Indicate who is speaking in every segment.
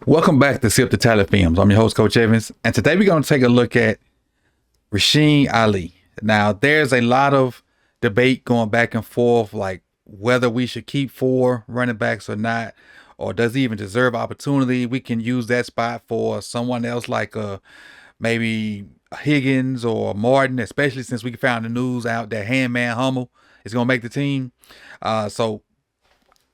Speaker 1: Welcome back to Sip the Talent Films. I'm your host, Coach Evans, and today we're going to take a look at Rasheen Ali. Now, there's a lot of debate going back and forth, like whether we should keep 4 running backs or not, or does he even deserve opportunity. We can use that spot for someone else like maybe Higgins or Martin, especially since we found the news out that Handman Hummel is going to make the team. So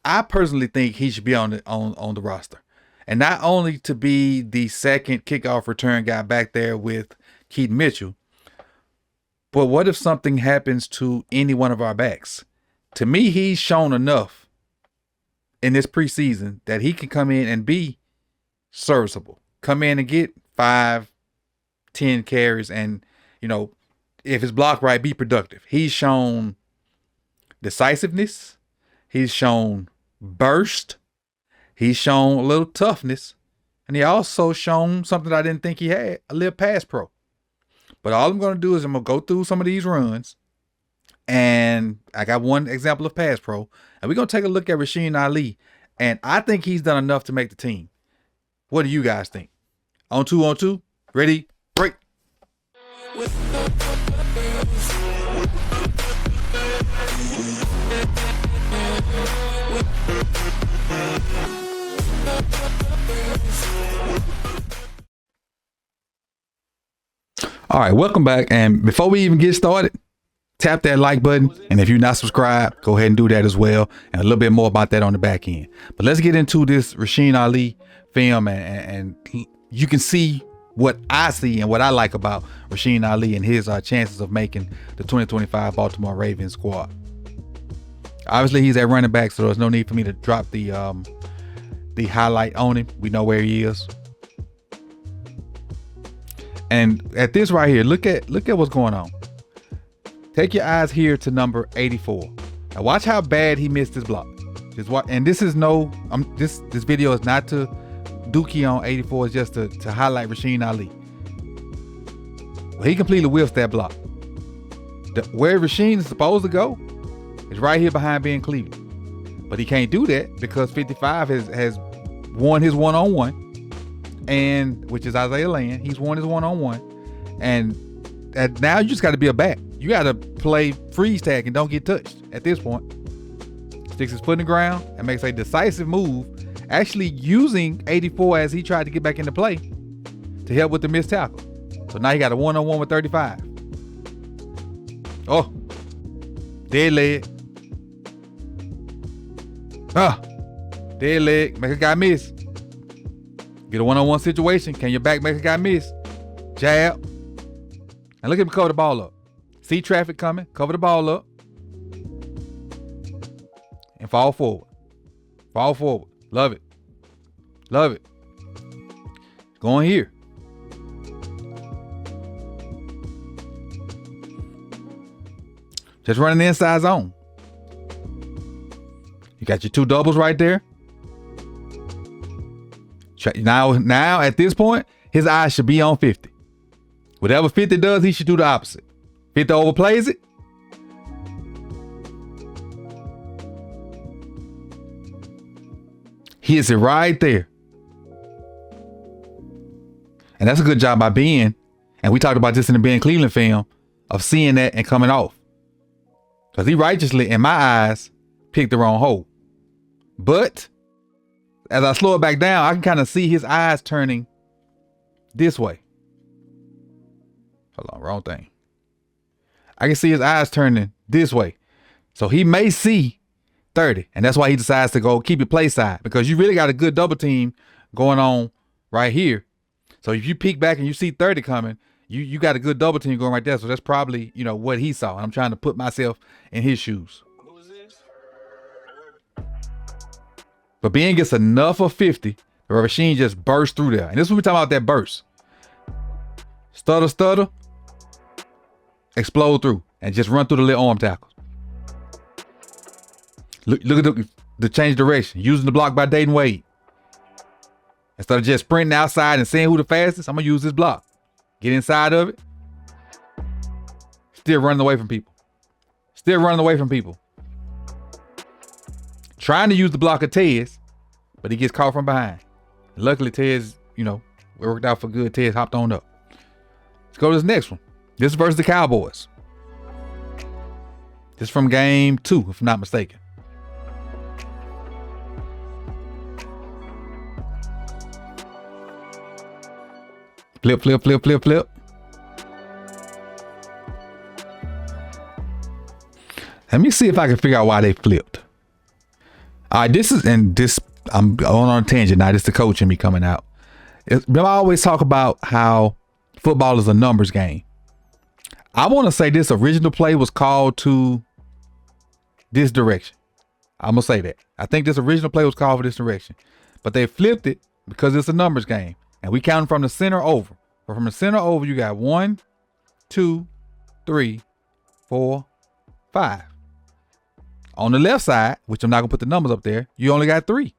Speaker 1: I personally think he should be on the roster. And not only to be the second kickoff return guy back there with Keaton Mitchell, but what if something happens to any one of our backs? To me, he's shown enough in this preseason that he can come in and be serviceable. Come in and get 5, 10 carries and, if it's blocked right, be productive. He's shown decisiveness. He's shown burst. He's shown a little toughness, and he also shown something I didn't think he had, a little pass pro. But all I'm going to do is I'm going to go through some of these runs, and I got one example of pass pro, and we're going to take a look at Rasheen Ali, and I think he's done enough to make the team. What do you guys think? On two, ready, break. All right, welcome back. And before we even get started, tap that like button. And if you're not subscribed, go ahead and do that as well. And a little bit more about that on the back end. But let's get into this Rasheen Ali film. And you can see what I see and what I like about Rasheen Ali and his chances of making the 2025 Baltimore Ravens squad. Obviously, he's at running back, so there's no need for me to drop the highlight on him. We know where he is. And at this right here, look at what's going on. Take your eyes here to number 84. Now watch how bad he missed his block. And this is this video is not to dookie on 84. It's just to highlight Rasheen Ali. Well, he completely whiffs that block. Where Rasheen is supposed to go is right here behind Ben Cleveland. But he can't do that because 55 has won his one-on-one. And which is Isaiah Land. He's won his one-on-one. And now you just got to be a back. You got to play freeze tag and don't get touched at this point. Sticks his foot in the ground and makes a decisive move, actually using 84 as he tried to get back into play to help with the missed tackle. So now he got a one-on-one with 35. Oh, dead leg. Dead leg. Make a guy miss. Get a one-on-one situation. Can your back make a guy miss? Jab. And look at him cover the ball up. See traffic coming. Cover the ball up. And fall forward. Fall forward. Love it. Love it. Going here. Just running the inside zone. You got your 2 doubles right there. Now at this point, his eyes should be on 50. Whatever 50 does, he should do the opposite. 50 overplays it. He hits it right there. And that's a good job by Ben. And we talked about this in the Ben Cleveland film of seeing that and coming off. Because he righteously, in my eyes, picked the wrong hole. But as I slow it back down, I can kind of see his eyes turning this way. Hold on, wrong thing. I can see his eyes turning this way. So he may see 30. And that's why he decides to go keep it play side. Because you really got a good double team going on right here. So if you peek back and you see 30 coming, you got a good double team going right there. So that's probably, what he saw. I'm trying to put myself in his shoes. But Ben gets enough of 50 where Rasheen just bursts through there. And this is what we're talking about, that burst. Stutter, explode through, and just run through the little arm tackles. Look at the change direction. Using the block by Dayton Wade. Instead of just sprinting outside and seeing who the fastest, I'm going to use this block. Get inside of it. Still running away from people. Trying to use the block of Tez, but he gets caught from behind. Luckily, Tez, it worked out for good. Tez hopped on up. Let's go to this next one. This is versus the Cowboys. This is from game 2, if I'm not mistaken. Flip, flip, flip, flip, flip. Let me see if I can figure out why they flipped. All right, I'm going on a tangent now. This is the coach in me coming out. I always talk about how football is a numbers game. I want to say this original play was called to this direction. I'm going to say that. I think this original play was called for this direction. But they flipped it because it's a numbers game. And we count from the center over. But from the center over, you got 1, 2, 3, 4, 5. On the left side, which I'm not going to put the numbers up there, you only got 3.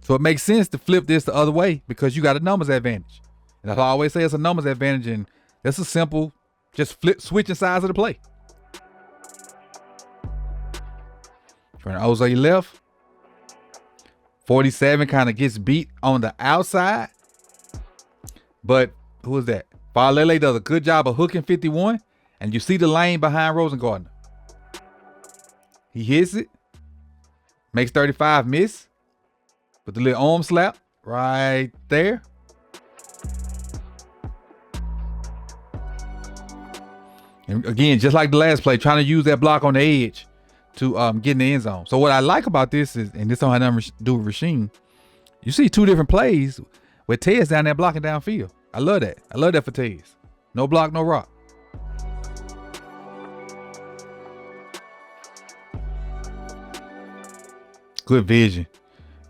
Speaker 1: So it makes sense to flip this the other way because you got a numbers advantage. And that's why I always say it's a numbers advantage, and that's a simple, just switching sides of the play. From the O's on your left, 47 kind of gets beat on the outside. But who is that? Falele does a good job of hooking 51, and you see the lane behind Rosengartner. He hits it, makes 35 miss. With the little arm slap right there. And again, just like the last play, trying to use that block on the edge to get in the end zone. So what I like about this is, and this don't have nothing to do with Rasheen, you see 2 different plays with Tez down there blocking downfield. I love that. I love that for Tez. No block, no rock. Good vision.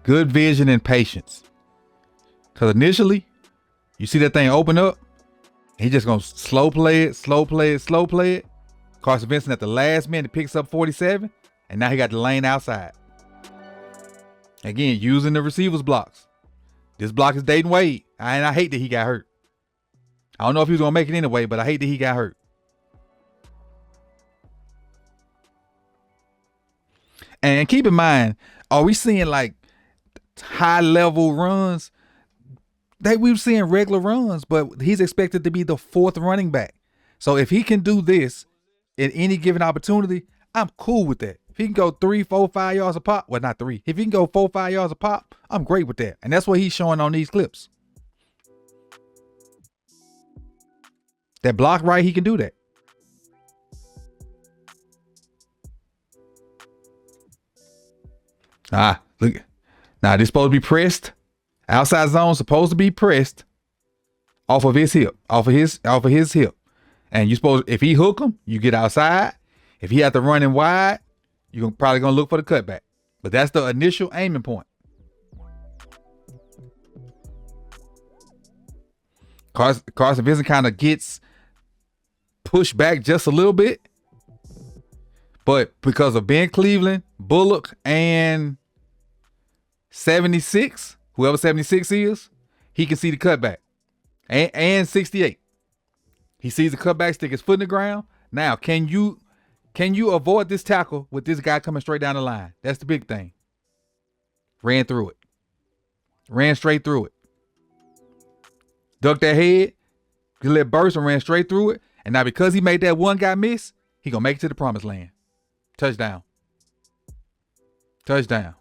Speaker 1: Good vision and patience. Because initially, you see that thing open up, he just going to slow play it. Carson Vincent at the last minute picks up 47, and now he got the lane outside. Again, using the receivers blocks. This block is Dayton Wade, and I hate that he got hurt. I don't know if he was going to make it anyway, but I hate that he got hurt. And keep in mind, are we seeing like high level runs? We've seen regular runs, but he's expected to be the 4th running back. So if he can do this in any given opportunity, I'm cool with that. If he can go 3, 4, 5 yards a pop, well, not 3. If he can go 4, 5 yards a pop, I'm great with that. And that's what he's showing on these clips. That block right, he can do that. Look. Now this supposed to be pressed. Outside zone supposed to be pressed off of his hip, off of his hip. And you supposed, if he hook him, you get outside. If he had to run in wide, you're probably gonna look for the cutback. But that's the initial aiming point. Carson Vincent kind of gets pushed back just a little bit. But because of Ben Cleveland, Bullock, and 76, whoever 76 is, he can see the cutback. And 68. He sees the cutback, stick his foot in the ground. Now, can you avoid this tackle with this guy coming straight down the line? That's the big thing. Ran through it. Ran straight through it. Ducked that head. He let burst and ran straight through it. And now because he made that one guy miss, he gonna make it to the promised land. Touchdown. Touchdown.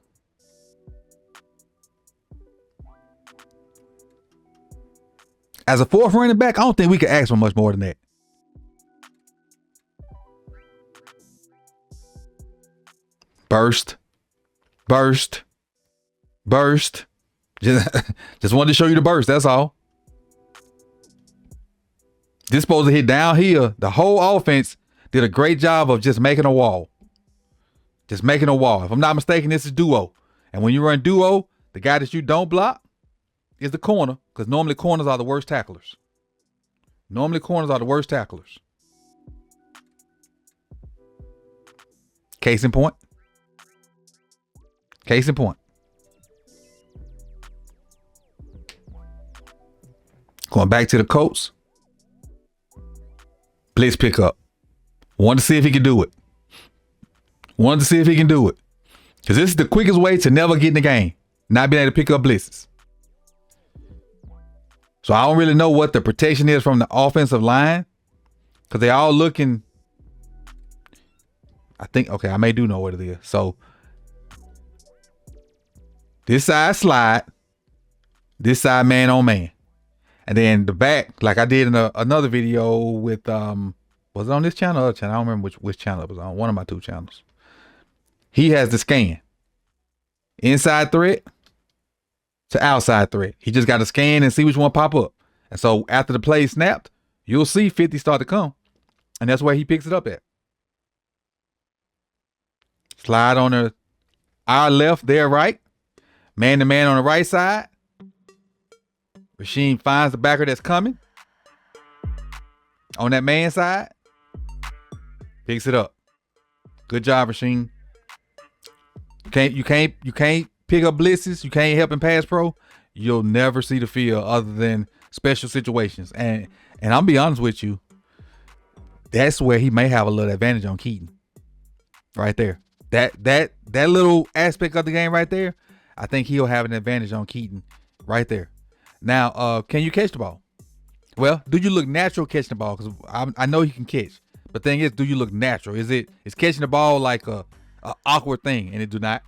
Speaker 1: As a 4th running back, I don't think we could ask for much more than that. Burst. Just wanted to show you the burst, that's all. This supposed to hit downhill. The whole offense did a great job of just making a wall. Just making a wall. If I'm not mistaken, this is duo. And when you run duo, the guy that you don't block is the corner, because normally corners are the worst tacklers. Case in point. Going back to the Colts. Blitz pickup. Wanted to see if he could do it. Because this is the quickest way to never get in the game. Not being able to pick up blitzes. So I don't really know what the protection is from the offensive line because they all looking. I think, okay, I may do know what it is. So this side slide, this side man on man. And then the back, like I did in another video with, was it on this channel or other channel? I don't remember which channel it was on. One of my two channels. He has the scan. Inside threat to outside threat. He just got to scan and see which one pop up. And so after the play snapped, you'll see 50 start to come. And that's where he picks it up at. Slide on our left, their right. Man to man on the right side. Rasheen finds the backer that's coming. On that man side. Picks it up. Good job, Rasheen. You can't pick up blitzes. You can't help in pass pro. You'll never see the field other than special situations. And I'll be honest with you, that's where he may have a little advantage on Keaton. Right there. That little aspect of the game right there, I think he'll have an advantage on Keaton right there. Now, can you catch the ball? Well, do you look natural catching the ball? Because I know you can catch. But the thing is, do you look natural? Is catching the ball like a awkward thing? And it do not.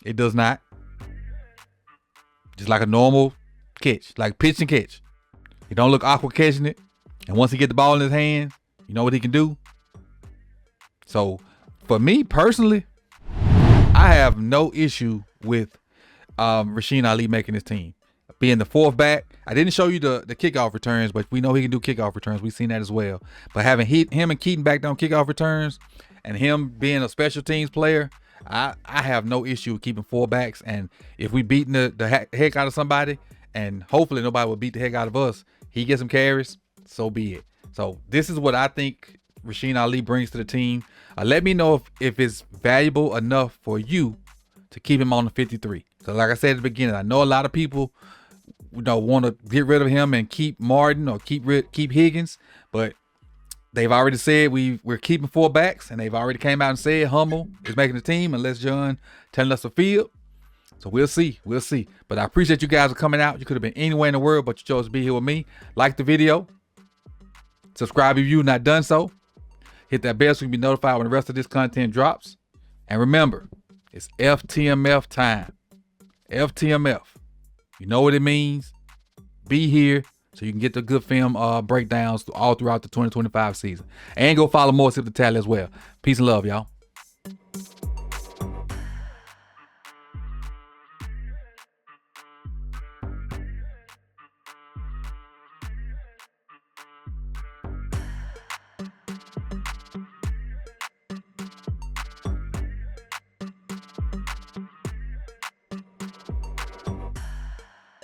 Speaker 1: It does not. Just like a normal catch, like pitch and catch. He don't look awkward catching it. And once he get the ball in his hand, you know what he can do? So, for me personally, I have no issue with Rasheen Ali making his team. Being the fourth back, I didn't show you the kickoff returns, but we know he can do kickoff returns. We've seen that as well. But having him and Keaton back down kickoff returns and him being a special teams player, I have no issue with keeping four backs. And if we beating the heck out of somebody, and hopefully nobody will beat the heck out of us, he gets some carries, so be it. So this is what I think Rasheen Ali brings to the team. Let me know if it's valuable enough for you to keep him on the 53. So like I said at the beginning, I know a lot of people want to get rid of him and keep Martin or keep Higgins, but they've already said we're keeping four backs, and they've already came out and said Hummel is making the team unless John telling us the field. So we'll see. But I appreciate you guys for coming out. You could have been anywhere in the world, but you chose to be here with me. Like the video. Subscribe if you've not done so. Hit that bell so you can be notified when the rest of this content drops. And remember, it's FTMF time. FTMF. You know what it means. Be here so you can get the good film breakdowns all throughout the 2025 season. And go follow more Sip the Tally as well. Peace and love, y'all.